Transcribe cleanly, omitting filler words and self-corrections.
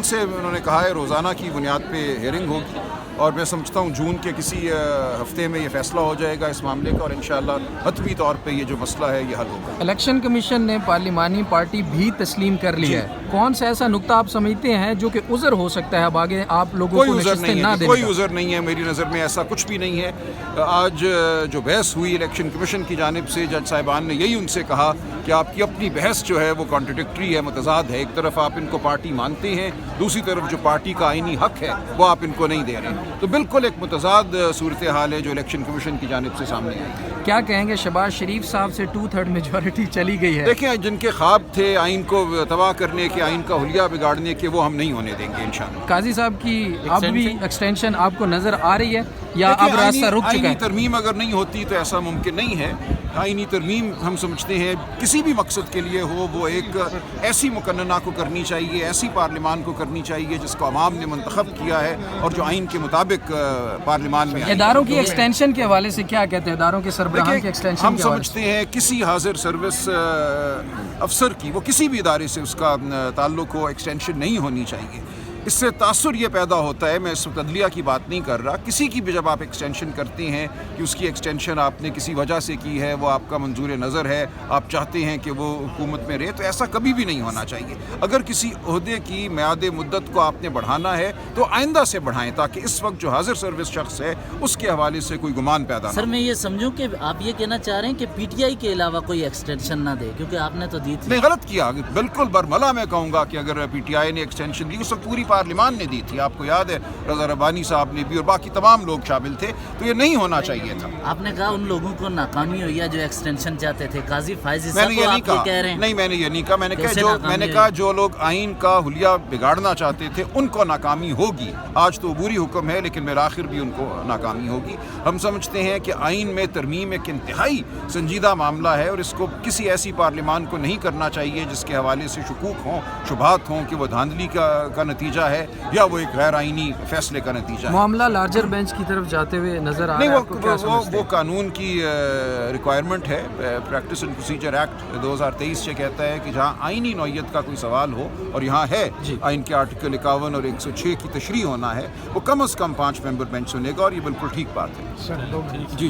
سے انہوں نے کہا ہے روزانہ کی بنیاد پہ ہیئرنگ ہوگی اور میں سمجھتا ہوں جون کے کسی ہفتے میں یہ فیصلہ ہو جائے گا اس معاملے کا اور انشاءاللہ حتمی طور پہ یہ جو مسئلہ ہے یہ حل ہوگا. الیکشن کمیشن نے پارلیمانی پارٹی بھی تسلیم کر لی ہے. کون سا ایسا نقطہ آپ سمجھتے ہیں جو کہ عذر ہو سکتا ہے اب آگے آپ لوگوں کو نشستیں نہ دینے کا؟ کوئی عذر نہیں ہے میری نظر میں, ایسا کچھ بھی نہیں ہے. آج جو بحث ہوئی الیکشن کمیشن کی جانب سے جج صاحبان نے یہی ان سے کہا کہ آپ کی اپنی بحث جو ہے وہ کانٹرڈکٹری ہے, متضاد ہے. ایک طرف آپ ان کو پارٹی مانتے ہیں, دوسری طرف جو پارٹی کا آئینی حق ہے وہ آپ ان کو نہیں دے رہے. تو بالکل ایک متضاد صورتحال ہے جو الیکشن کمیشن کی جانب سے سامنے آئی. کیا کہیں گے شہباز شریف صاحب سے 2/3 میجورٹی چلی گئی ہے؟ دیکھیں جن کے خواب تھے آئین کو تباہ کرنے کے, آئین کا حلیہ بگاڑنے کے, وہ ہم نہیں ہونے دیں گے انشاءاللہ. قاضی صاحب کی اب بھی ایکسٹینشن آپ کو نظر آ رہی ہے یا اب راستہ رک چکا ہے؟ آئینی ترمیم اگر نہیں ہوتی تو ایسا ممکن نہیں ہے. آئینی ترمیم ہم سمجھتے ہیں کسی بھی مقصد کے لیے ہو وہ ایک ایسی مقننہ کو کرنی چاہیے, ایسی پارلیمان کو کرنی چاہیے جس کو عوام نے منتخب کیا ہے اور جو آئین کے مطابق پارلیمان میں. اداروں کی ایکسٹینشن کے حوالے سے کیا کہتے ہیں؟ اداروں کے سربراہان کی ایکسٹینشن ہم سمجھتے ہیں کسی حاضر سروس افسر کی, وہ کسی بھی ادارے سے اس کا تعلق ہو, ایکسٹینشن نہیں ہونی چاہیے. اس سے تاثر یہ پیدا ہوتا ہے, میں اس وقت عدلیہ کی بات نہیں کر رہا, کسی کی بھی جب آپ ایکسٹینشن کرتے ہیں کہ اس کی ایکسٹینشن آپ نے کسی وجہ سے کی ہے, وہ آپ کا منظور نظر ہے, آپ چاہتے ہیں کہ وہ حکومت میں رہے, تو ایسا کبھی بھی نہیں ہونا چاہیے. اگر کسی عہدے کی میعاد مدت کو آپ نے بڑھانا ہے تو آئندہ سے بڑھائیں تاکہ اس وقت جو حاضر سروس شخص ہے اس کے حوالے سے کوئی گمان پیدا نہ ہو. سر میں یہ سمجھوں کہ آپ یہ کہنا چاہ رہے ہیں کہ پی ٹی آئی کے علاوہ کوئی ایکسٹینشن نہ دے, کیونکہ آپ نے تو دی تھی. نہیں, غلط کیا, بالکل برملا میں کہوں گا کہ اگر پی ٹی آئی نے ایکسٹینشن دی, اس وقت پوری پارلیمان نے دی تھی, آپ کو یاد ہے رضا ربانی صاحب نے بھی اور باقی تمام لوگ شامل تھے, تو یہ نہیں ہونا چاہیے تھا. آپ نے کہا ان لوگوں کو ناکامی ہوئی ہے جو ایکسٹینشن چاہتے تھے. قاضی فائز صاحب کو آپ یہ کہہ رہے ہیں؟ نہیں, میں نے یہ نہیں کہا. میں نے کہا جو لوگ آئین کا حلیہ بگاڑنا چاہتے تھے ان کو ناکامی ہوگی. آج تو عبوری حکم ہے لیکن بالآخر بھی ان کو ناکامی ہوگی. ہم سمجھتے ہیں کہ آئین میں ترمیم ایک انتہائی سنجیدہ معاملہ ہے اور اس کو کسی ایسی پارلیمان کو نہیں کرنا چاہیے جس کے حوالے سے شکوک ہوں, شبہات ہوں کہ وہ دھاندلی کا نتیجہ ہے یا وہ ایک غیر آئینی فیصلے کا نتیجہ ہے. معاملہ لارجر بینچ کی طرف جاتے ہوئے نظر آ رہا ہے. وہ قانون کی ریکوائرمنٹ ہے. پریکٹس اینڈ پروسیجر ایکٹ 2023 سے کہتا ہے کہ جہاں آئینی نوعیت کا کوئی سوال ہو, اور یہاں ہے آئین کے آرٹیکل 51 اور 106 کی تشریح ہونا ہے, وہ کم از کم 5 ممبر بینچ سنے گا, اور یہ بالکل ٹھیک بات ہے. جی.